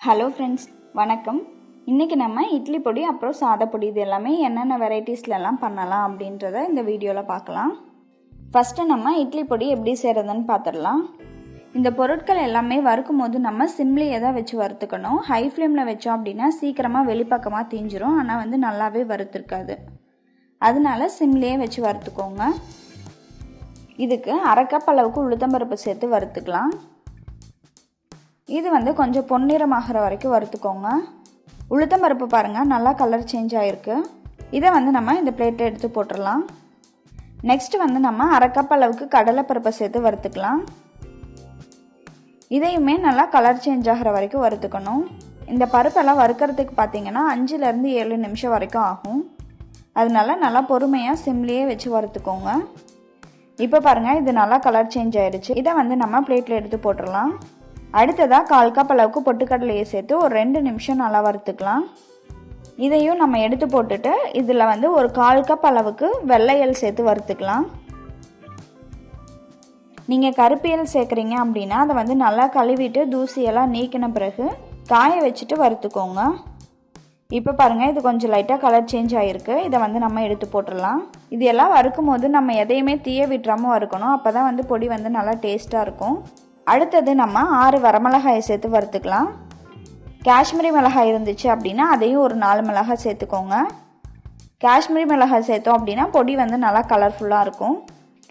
Hello friends, வணக்கம். இன்றைக்கி நம்ம இட்லி பொடி அப்புறம் சாதப்பொடி இது எல்லாமே என்னென்ன வெரைட்டிஸ்லலாம் பண்ணலாம் அப்படின்றத இந்த வீடியோவில் பார்க்கலாம். ஃபஸ்ட்டு நம்ம இட்லி பொடி எப்படி செய்கிறதுன்னு பார்த்துடலாம். இந்த பொருட்கள் எல்லாமே வறுக்கும் போது நம்ம சிம்லேயே தான் வச்சு வறுத்துக்கணும். ஹை ஃப்ளேமில் வச்சோம் அப்படின்னா சீக்கிரமாக வெளிப்பக்கமாக தீஞ்சிரும், ஆனால் நல்லாவே வறுத்துருக்காது. அதனால சிம்லேயே வச்சு வறுத்துக்கோங்க. இதுக்கு 1/2 கப் அளவுக்கு உளுத்தம்பருப்பு சேர்த்து வறுத்துக்கலாம். இது கொஞ்சம் பொன்னிறமாகிற வரைக்கும் வறுத்துக்கோங்க. உளுத்தம்பருப்பு பாருங்கள், நல்லா கலர் சேஞ்ச் ஆகிருக்கு. இதை நம்ம இந்த பிளேட்டை எடுத்து போட்டுடலாம். நெக்ஸ்ட் நம்ம 1/2 கப் அளவுக்கு கடலைப்பருப்பை சேர்த்து வறுத்துக்கலாம். இதையுமே நல்லா கலர் சேஞ்ச் ஆகிற வரைக்கும் வறுத்துக்கணும். இந்த பருப்பெல்லாம் வறுக்கிறதுக்கு பார்த்தீங்கன்னா 5லேருந்து 7 நிமிஷம் வரைக்கும் ஆகும். அதனால நல்லா பொறுமையாக சிம்லேயே வச்சு வறுத்துக்கோங்க. இப்போ பாருங்கள், இது நல்லா கலர் சேஞ்ச் ஆகிடுச்சு. இதை நம்ம பிளேட்டில் எடுத்து போட்டுடலாம். அடுத்ததாக 1/4 கப் அளவுக்கு பொட்டுக்கடலையை சேர்த்து ஒரு 2 நிமிஷம் நல்லா வறுத்துக்கலாம். இதையும் நம்ம எடுத்து போட்டுட்டு இதில் ஒரு 1/4 கப் அளவுக்கு வெள்ளையல் சேர்த்து வறுத்துக்கலாம். நீங்கள் கருப்பியல் சேர்க்குறீங்க அப்படின்னா அதை நல்லா கழுவிட்டு தூசியெல்லாம் நீக்கின பிறகு காய வச்சுட்டு வறுத்துக்கோங்க. இப்போ பாருங்கள், இது கொஞ்சம் லைட்டாக கலர் சேஞ்ச் ஆகிருக்கு. இதை நம்ம எடுத்து போட்டுடலாம். இது எல்லாம் வறுக்கும் போது நம்ம எதையுமே தீய விட்டுறாமல் வறுக்கணும். அப்போ தான் பொடி நல்லா டேஸ்ட்டாக இருக்கும். அடுத்தது நம்ம 6 வரமிளகாயை சேர்த்து வறுத்துக்கலாம். காஷ்மீரி மிளகாய் இருந்துச்சு அப்படின்னா அதையும் ஒரு 4 மிளகாய் சேர்த்துக்கோங்க. காஷ்மீரி மிளகாய் சேர்த்தோம் அப்படின்னா பொடி நல்லா கலர்ஃபுல்லாக இருக்கும்.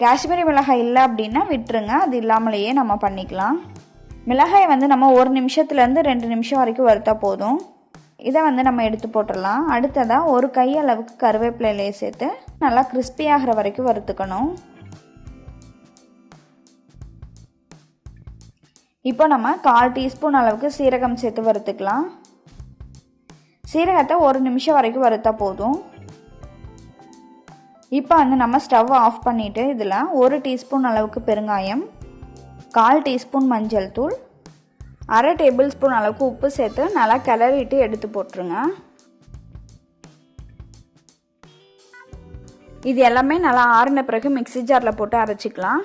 காஷ்மீரி மிளகாய் இல்லை அப்படின்னா விட்டுருங்க, அது இல்லாமலேயே நம்ம பண்ணிக்கலாம். மிளகாயை நம்ம 1 நிமிஷத்துலேருந்து 2 நிமிஷம் வரைக்கும் வறுத்தா போதும். இதை நம்ம எடுத்து போட்டுடலாம். அடுத்ததாக ஒரு கை அளவுக்கு கருவேப்பிலையை சேர்த்து நல்லா கிறிஸ்பி ஆகிற வரைக்கும் வறுத்துக்கணும். இப்போ நம்ம 1/4 டீஸ்பூன் அளவுக்கு சீரகம் சேர்த்து வறுத்துக்கலாம். சீரகத்தை 1 நிமிஷம் வரைக்கும் வறுத்தா போதும். இப்போ நம்ம ஸ்டவ் ஆஃப் பண்ணிவிட்டு இதில் 1 டீஸ்பூன் அளவுக்கு பெருங்காயம், 1/4 டீஸ்பூன் மஞ்சள் தூள், 1/2 டேபிள் ஸ்பூன் அளவுக்கு உப்பு சேர்த்து நல்லா கிளறிட்டு எடுத்து போட்டுருங்க. இது எல்லாமே நல்லா ஆறின பிறகு மிக்ஸி ஜாரில் போட்டு அரைச்சிக்கலாம்.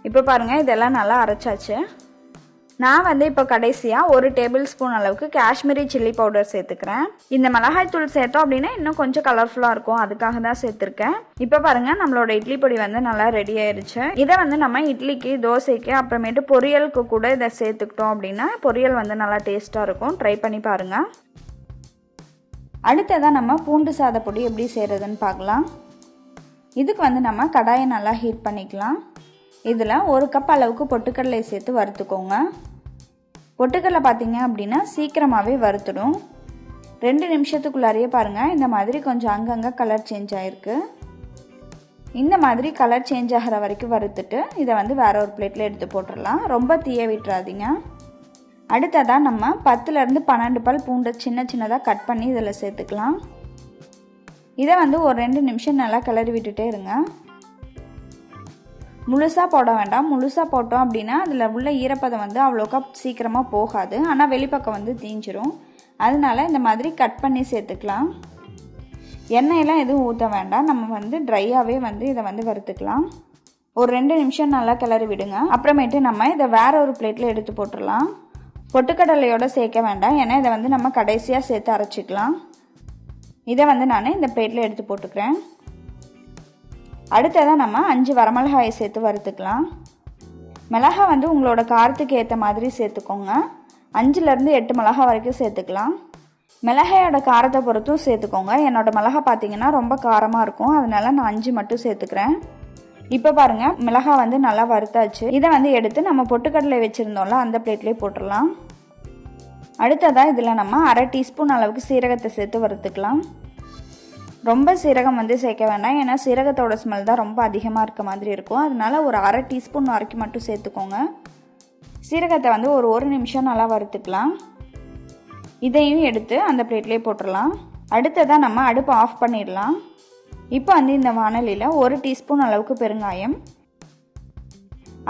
இப்போ பாருங்கள், இதெல்லாம் நல்லா அரைச்சாச்சு. நான் இப்போ கடைசியாக 1 டேபிள் ஸ்பூன் அளவுக்கு காஷ்மீரி சில்லி பவுடர் சேர்த்துக்கிறேன். இந்த மிளகாய் தூள் சேர்த்தோம் அப்படின்னா இன்னும் கொஞ்சம் கலர்ஃபுல்லாக இருக்கும், அதுக்காக தான் சேர்த்துருக்கேன். இப்போ பாருங்கள், நம்மளோட இட்லி பொடி நல்லா ரெடி ஆயிடுச்சு. இதை நம்ம இட்லிக்கு, தோசைக்கு, அப்புறமேட்டு பொரியலுக்கு கூட இதை சேர்த்துக்கிட்டோம் அப்படின்னா பொரியல் நல்லா டேஸ்ட்டாக இருக்கும். ட்ரை பண்ணி பாருங்கள். அடுத்ததாக நம்ம பூண்டு சாத பொடி எப்படி செய்கிறதுன்னு பார்க்கலாம். இதுக்கு நம்ம கடாயை நல்லா ஹீட் பண்ணிக்கலாம். இதில் 1 கப் அளவுக்கு பொட்டுக்கடலை சேர்த்து வறுத்துக்கோங்க. பொட்டுக்கடலை பார்த்தீங்க அப்படின்னா சீக்கிரமாகவே வறுத்துடும். 2 நிமிஷத்துக்குள்ளாரையே பாருங்கள், இந்த மாதிரி கொஞ்சம் அங்கங்கே கலர் சேஞ்ச் ஆகிருக்கு. இந்த மாதிரி கலர் சேஞ்ச் ஆகிற வரைக்கும் வறுத்துட்டு இதை வேற ஒரு பிளேட்டில் எடுத்து போட்டுடலாம். ரொம்ப தீய விட்டுறாதீங்க. அடுத்ததாக நம்ம 10லேருந்து 12 பல் பூண்டை சின்ன சின்னதாக கட் பண்ணி இதில் சேர்த்துக்கலாம். இதை ஒரு 2 நிமிஷம் நல்லா கிளறி விட்டுட்டே இருங்க. முழுசாக போட வேண்டாம். முழுசாக போட்டோம் அப்படின்னா அதில் உள்ள ஈரப்பதம் அவ்வளோக்கா சீக்கிரமாக போகாது, ஆனால் வெளிப்பக்கம் தீஞ்சிரும். அதனால இந்த மாதிரி கட் பண்ணி சேர்த்துக்கலாம். எண்ணெயெல்லாம் எதுவும் ஊற்ற வேண்டாம். நம்ம ட்ரையாகவே இதை வறுத்துக்கலாம். ஒரு 2 நிமிஷம் நல்லா கிளறி விடுங்க. அப்புறமேட்டு நம்ம இதை வேற ஒரு பிளேட்டில் எடுத்து போட்டுடலாம். பொட்டுக்கடலையோடு சேர்க்க வேண்டாம், ஏன்னா இதை நம்ம கடைசியாக சேர்த்து அரைச்சிக்கலாம். இதை நான் இந்த பிளேட்டில் எடுத்து போட்டுக்கிறேன். அடுத்ததாக நம்ம 5 வரமிளகாயை சேர்த்து வறுத்துக்கலாம். மிளகாய் உங்களோட காரத்துக்கு ஏற்ற மாதிரி சேர்த்துக்கோங்க. 5லேருந்து 8 மிளகாய் வரைக்கும் சேர்த்துக்கலாம். மிளகாயோட காரத்தை பொறுத்தும் சேர்த்துக்கோங்க. என்னோட மிளகாய் பார்த்தீங்கன்னா ரொம்ப காரமாக இருக்கும், அதனால நான் 5 மட்டும் சேர்த்துக்கிறேன். இப்போ பாருங்கள், மிளகாய் நல்லா வறுத்தாச்சு. இதை எடுத்து நம்ம பொட்டுக்கடலை வச்சுருந்தோம்ல அந்த பிளேட்லேயே போட்டுடலாம். அடுத்ததாக இதில் நம்ம 1/2 டீஸ்பூன் அளவுக்கு சீரகத்தை சேர்த்து வறுத்துக்கலாம். ரொம்ப சீரகம் சேர்க்க வேண்டாம், ஏன்னா சீரகத்தோட ஸ்மெல் தான் ரொம்ப அதிகமாக இருக்க மாதிரி இருக்கும். அதனால ஒரு 1/2 டீஸ்பூன் வரைக்கும் மட்டும் சேர்த்துக்கோங்க. சீரகத்தை ஒரு 1 நிமிஷம் நல்லா வறுத்துக்கலாம். இதையும் எடுத்து அந்த பிளேட்லேயே போட்டுடலாம். அடுத்ததாக நம்ம அடுப்பை ஆஃப் பண்ணிடலாம். இப்போ இந்த வாணலியில் 1 டீஸ்பூன் அளவுக்கு பெருங்காயம்,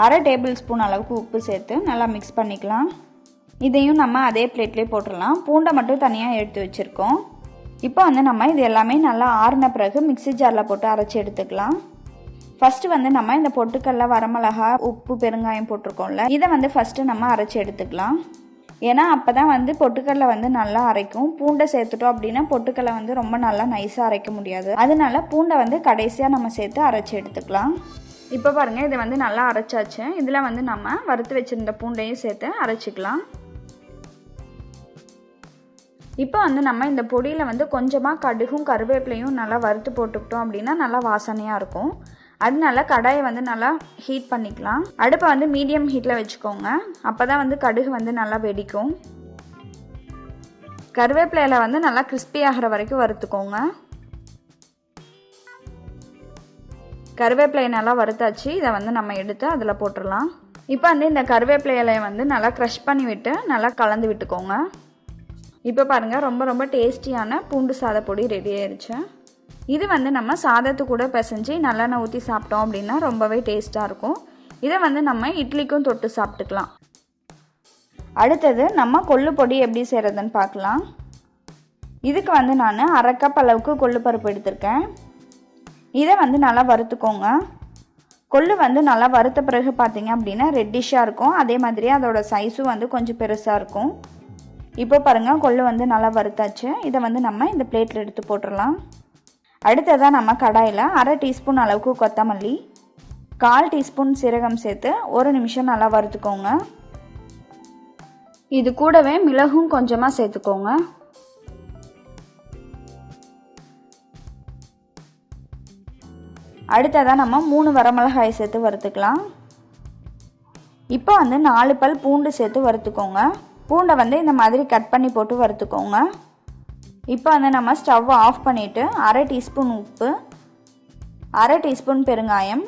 1/2 டேபிள் ஸ்பூன் அளவுக்கு உப்பு சேர்த்து நல்லா மிக்ஸ் பண்ணிக்கலாம். இதையும் நம்ம அதே பிளேட்லேயே போட்டுடலாம். பூண்டை மட்டும் தனியாக எடுத்து வச்சுருக்கோம். இப்போ நம்ம இது எல்லாமே நல்லா ஆறின பிறகு மிக்ஸி ஜாரில் போட்டு அரைச்சி எடுத்துக்கலாம். ஃபஸ்ட்டு நம்ம இந்த பொட்டுக்கடலை, வரமிளகாய், உப்பு, பெருங்காயம் போட்டிருக்கோம்ல, இதை ஃபஸ்ட்டு நம்ம அரைச்சி எடுத்துக்கலாம். ஏன்னா அப்போ தான் வந்து பொட்டுக்கடலை வந்து நல்லா அரைக்கும். பூண்டை சேர்த்துட்டோம் அப்படின்னா பொட்டுக்கடலை வந்து ரொம்ப நல்லா நைஸாக அரைக்க முடியாது. அதனால பூண்டை வந்து கடைசியாக நம்ம சேர்த்து அரைச்சி எடுத்துக்கலாம். இப்போ பாருங்கள், இதை வந்து நல்லா அரைச்சாச்சு. இதில் வந்து நம்ம வறுத்து வச்சுருந்த பூண்டையும் சேர்த்து அரைச்சிக்கலாம். இப்போ வந்து நம்ம இந்த பொடியில் வந்து கொஞ்சமாக கடுகும் கருவேப்பிலையும் நல்லா வறுத்து போட்டுக்கிட்டோம் அப்படின்னா நல்லா வாசனையாக இருக்கும். அதனால கடாயை வந்து நல்லா ஹீட் பண்ணிக்கலாம். அடுப்பை வந்து மீடியம் ஹீட்டில் வச்சுக்கோங்க. அப்போ தான் வந்து கடுகு வந்து நல்லா வெடிக்கும். கருவேப்பிலையில் வந்து நல்லா கிறிஸ்பி ஆகிற வரைக்கும் வறுத்துக்கோங்க. கருவேப்பிலையை நல்லா வறுத்தாச்சு. இதை வந்து நம்ம எடுத்து அதில் போட்டுடலாம். இப்போ வந்து இந்த கருவேப்பிலையை வந்து நல்லா க்ரஷ் பண்ணி விட்டு நல்லா கலந்து விட்டுக்கோங்க. இப்போ பாருங்கள், ரொம்ப ரொம்ப டேஸ்டியான பூண்டு சாத பொடி ரெடி ஆயிடுச்சு. இது வந்து நம்ம சாதத்து கூட பிசைஞ்சு நல்லெண்ணெய் ஊற்றி சாப்பிட்டோம் அப்படின்னா ரொம்பவே டேஸ்ட்டாக இருக்கும். இதை வந்து நம்ம இட்லிக்கும் தொட்டு சாப்பிட்டுக்கலாம். அடுத்தது நம்ம கொள்ளு பொடி எப்படி செய்கிறதுன்னு பார்க்கலாம். இதுக்கு வந்து நான் 1/2 கப் அளவுக்கு கொள்ளு பருப்பு எடுத்திருக்கேன். இதை வந்து நல்லா வறுத்துக்கோங்க. கொள்ளு வந்து நல்லா வறுத்த பிறகு பார்த்தீங்க அப்படின்னா ரெட்டிஷாக இருக்கும். அதே மாதிரி அதோட சைஸும் வந்து கொஞ்சம் பெருசாக இருக்கும். இப்போ பாருங்கள், கொள்ளு வந்து நல்லா வறுத்தாச்சு. இதை வந்து நம்ம இந்த பிளேட்டில் எடுத்து போட்டுடலாம். அடுத்ததாக நம்ம கடாயில் 1/2 டீஸ்பூன் அளவுக்கு கொத்தமல்லி, 1/4 டீஸ்பூன் சீரகம் சேர்த்து 1 நிமிஷம் நல்லா வறுத்துக்கோங்க. இது கூடவே மிளகும் கொஞ்சமாக சேர்த்துக்கோங்க. அடுத்ததாக நம்ம 3 வரமிளகாய் சேர்த்து வறுத்துக்கலாம். இப்போ வந்து 4 பல் பூண்டு சேர்த்து வறுத்துக்கோங்க. பூண்டை வந்து இந்த மாதிரி கட் பண்ணி போட்டு வறுத்துக்கோங்க. இப்போ வந்து நம்ம ஸ்டவ் ஆஃப் பண்ணிவிட்டு 1/2 டீஸ்பூன் உப்பு, 1/2 டீஸ்பூன் பெருங்காயம்,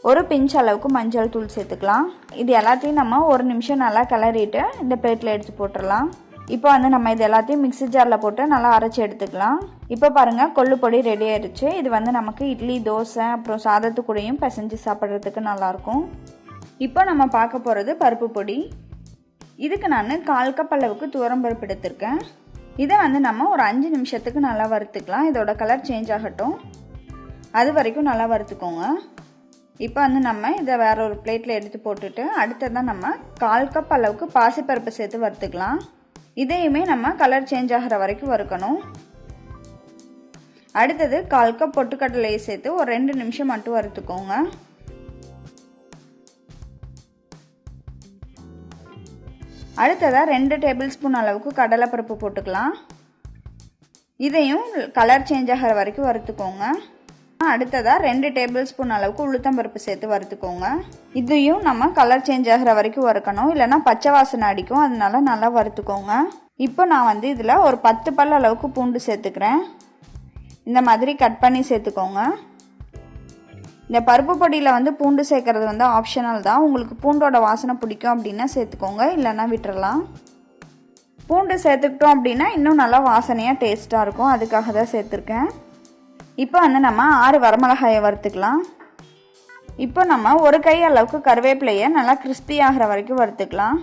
1 பிஞ்ச் அளவுக்கு மஞ்சள் தூள் சேர்த்துக்கலாம். இது எல்லாத்தையும் நம்ம 1 நிமிஷம் நல்லா கிளறிட்டு இந்த பிளேட்டில் எடுத்து போட்டுடலாம். இப்போ வந்து நம்ம இது எல்லாத்தையும் மிக்ஸி ஜாரில் போட்டு நல்லா அரைச்சி எடுத்துக்கலாம். இப்போ பாருங்கள், கொள்ளு பொடி ரெடி ஆயிடுச்சு. இது வந்து நமக்கு இட்லி, தோசை, அப்புறம் சாதத்து கூடயும் பிசைஞ்சு சாப்பிட்றதுக்கு நல்லாயிருக்கும். இப்போ நம்ம பார்க்க போகிறது பருப்பு பொடி. இதுக்கு நான் 1/4 கப் அளவுக்கு துவரம்பருப்பு எடுத்திருக்கேன். இதை வந்து நம்ம ஒரு 5 நிமிஷத்துக்கு நல்லா வறுத்துக்கலாம். இதோட கலர் சேஞ்ச் ஆகட்டும், அது வரைக்கும் நல்லா வறுத்துக்கோங்க. இப்போ வந்து நம்ம இதை வேற ஒரு பிளேட்டில் எடுத்து போட்டுட்டு அடுத்ததான் நம்ம 1/4 கப் அளவுக்கு பாசிப்பருப்பு சேர்த்து வறுத்துக்கலாம். இதையுமே நம்ம கலர் சேஞ்ச் ஆகிற வரைக்கும் வறுக்கணும். அடுத்தது 1/4 கப் பொட்டுக்கடலையை சேர்த்து ஒரு 2 நிமிஷம் மட்டும் வறுத்துக்கோங்க. அடுத்ததாக 2 டேபிள் ஸ்பூன் அளவுக்கு கடலைப்பருப்பு போட்டுக்கலாம். இதையும் கலர் சேஞ்ச் ஆகிற வரைக்கும் வறுத்துக்கோங்க. அடுத்ததாக 2 டேபிள் ஸ்பூன் அளவுக்கு உளுத்தம்பருப்பு சேர்த்து வறுத்துக்கோங்க. இதையும் நம்ம கலர் சேஞ்ச் ஆகிற வரைக்கும் வறுக்கணும், இல்லைன்னா பச்சை வாசனை அடிக்கும். அதனால நல்லா வறுத்துக்கோங்க. இப்போ நான் வந்து இதில் ஒரு 10 பல் அளவுக்கு பூண்டு சேர்த்துக்கிறேன். இந்த மாதிரி கட் பண்ணி சேர்த்துக்கோங்க. இந்த பருப்பு பொடியில் வந்து பூண்டு சேர்க்கறது வந்து ஆப்ஷனல் தான். உங்களுக்கு பூண்டோட வாசனை பிடிக்கும் அப்படின்னா சேர்த்துக்கோங்க, இல்லைன்னா விட்டுறலாம். பூண்டு சேர்த்துக்கிட்டோம் அப்படின்னா இன்னும் நல்லா வாசனையாக டேஸ்ட்டாக இருக்கும். அதுக்காக தான் சேர்த்துருக்கேன். இப்போ வந்து நம்ம 6 வரமிளகாயை வறுத்துக்கலாம். இப்போ நம்ம ஒரு கை அளவுக்கு கருவேப்பிலையை நல்லா கிறிஸ்பி ஆகிற வரைக்கும் வறுத்துக்கலாம்.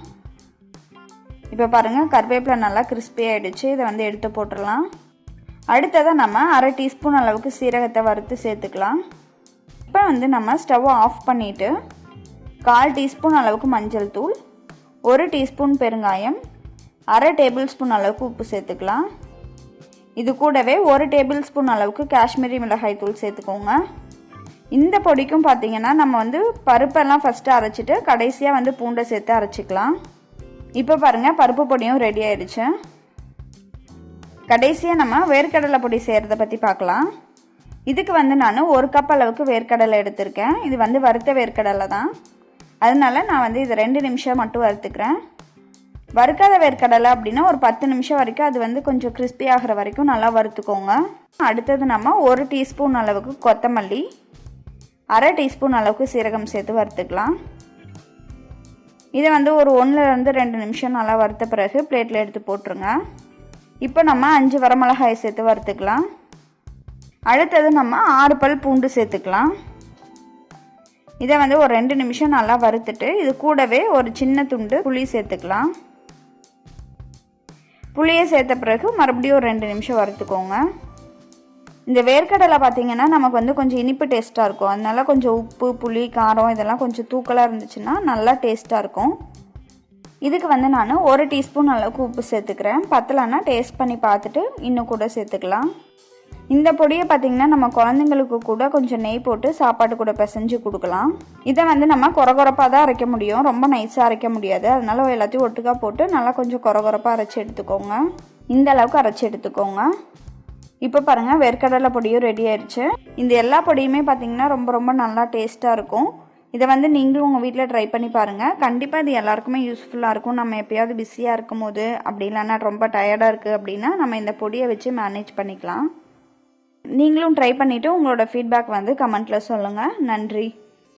இப்போ பாருங்கள், கருவேப்பிலை நல்லா கிறிஸ்பி ஆகிடுச்சு. இதை வந்து எடுத்து போட்டுடலாம். அடுத்ததாக நம்ம 1/2 டீஸ்பூன் அளவுக்கு சீரகத்தை வறுத்து சேர்த்துக்கலாம். இப்போ வந்து நம்ம ஸ்டவ் ஆஃப் பண்ணிவிட்டு 1/4 டீஸ்பூன் அளவுக்கு மஞ்சள் தூள், 1 டீஸ்பூன் பெருங்காயம், 1/2 டேபிள் ஸ்பூன் அளவுக்கு உப்பு சேர்த்துக்கலாம். இது கூடவே 1 டேபிள் ஸ்பூன் அளவுக்கு காஷ்மீரி மிளகாய் தூள் சேர்த்துக்கோங்க. இந்த பொடிக்கும் பார்த்தீங்கன்னா நம்ம வந்து பருப்பெல்லாம் ஃபஸ்ட்டு அரைச்சிட்டு கடைசியாக வந்து பூண்டை சேர்த்து அரைச்சிக்கலாம். இப்போ பாருங்கள், பருப்பு பொடியும் ரெடி ஆயிடுச்சு. கடைசியாக நம்ம வேர்க்கடலை பொடி செய்கிறத பற்றி பார்க்கலாம். இதுக்கு வந்து நான் 1 கப் அளவுக்கு வேர்க்கடலை எடுத்திருக்கேன். இது வந்து வறுத்த வேர்க்கடலை தான். அதனால நான் வந்து இது 2 நிமிஷம் மட்டும் வறுத்துக்கிறேன். வறுக்காத வேர்க்கடலை அப்படின்னா ஒரு 10 நிமிஷம் வரைக்கும் அது வந்து கொஞ்சம் கிறிஸ்பி ஆகிற வரைக்கும் நல்லா வறுத்துக்கோங்க. அடுத்தது நம்ம 1 டீஸ்பூன் அளவுக்கு கொத்தமல்லி, 1/2 டீஸ்பூன் அளவுக்கு சீரகம் சேர்த்து வறுத்துக்கலாம். இதை வந்து ஒரு 1லேருந்து 2 நிமிஷம் நல்லா வறுத்த பிறகு பிளேட்டில் எடுத்து போட்டுருங்க. இப்போ நம்ம 5 வரமிளகாயை சேர்த்து வறுத்துக்கலாம். அடுத்தது நம்ம 6 பல் பூண்டு சேர்த்துக்கலாம். இதை வந்து ஒரு 2 நிமிஷம் நல்லா வறுத்துட்டு இது கூடவே ஒரு சின்ன துண்டு புளி சேர்த்துக்கலாம். புளியை சேர்த்த பிறகு மறுபடியும் ஒரு 2 நிமிஷம் வறுத்துக்கோங்க. இந்த வேர்க்கடலை பார்த்தீங்கன்னா நமக்கு வந்து கொஞ்சம் இனிப்பு டேஸ்ட்டாக இருக்கும். அதனால கொஞ்சம் உப்பு, புளி, காரம் இதெல்லாம் கொஞ்சம் தூக்கலாக இருந்துச்சுன்னா நல்லா டேஸ்ட்டாக இருக்கும். இதுக்கு வந்து நான் 1 டீஸ்பூன் அளவுக்கு உப்பு சேர்த்துக்கிறேன். பத்தலைன்னா டேஸ்ட் பண்ணி பார்த்துட்டு இன்னும் கூட சேர்த்துக்கலாம். இந்த பொடியை பார்த்திங்கன்னா நம்ம குழந்தைங்களுக்கு கூட கொஞ்சம் நெய் போட்டு சாப்பாட்டு கூட பிசைஞ்சு கொடுக்கலாம். இதை வந்து நம்ம கொரகொரப்பாக தான் அரைக்க முடியும், ரொம்ப நைஸாக அரைக்க முடியாது. அதனால எல்லாத்தையும் ஒட்டுக்காக போட்டு நல்லா கொஞ்சம் கொரகொரப்பாக அரைச்சி எடுத்துக்கோங்க. இந்த அளவுக்கு அரைச்சி எடுத்துக்கோங்க. இப்போ பாருங்கள், வேர்க்கடலை பொடியும் ரெடி ஆயிடுச்சு. இந்த எல்லா பொடியுமே பார்த்திங்கன்னா ரொம்ப ரொம்ப நல்லா டேஸ்ட்டாக இருக்கும். இதை வந்து நீங்களும் உங்கள் வீட்டில் ட்ரை பண்ணி பாருங்கள். கண்டிப்பாக இது எல்லாருக்குமே யூஸ்ஃபுல்லாக இருக்கும். நம்ம எப்போயாவது பிஸியாக இருக்கும் போது, அப்படி இல்லைன்னா ரொம்ப டயர்டாக இருக்குது அப்படின்னா நம்ம இந்த பொடியை வச்சு மேனேஜ் பண்ணிக்கலாம். நீங்களும் ட்ரை பண்ணிவிட்டு உங்களோட ஃபீட்பேக் வந்து கமெண்ட்டில் சொல்லுங்கள். நன்றி.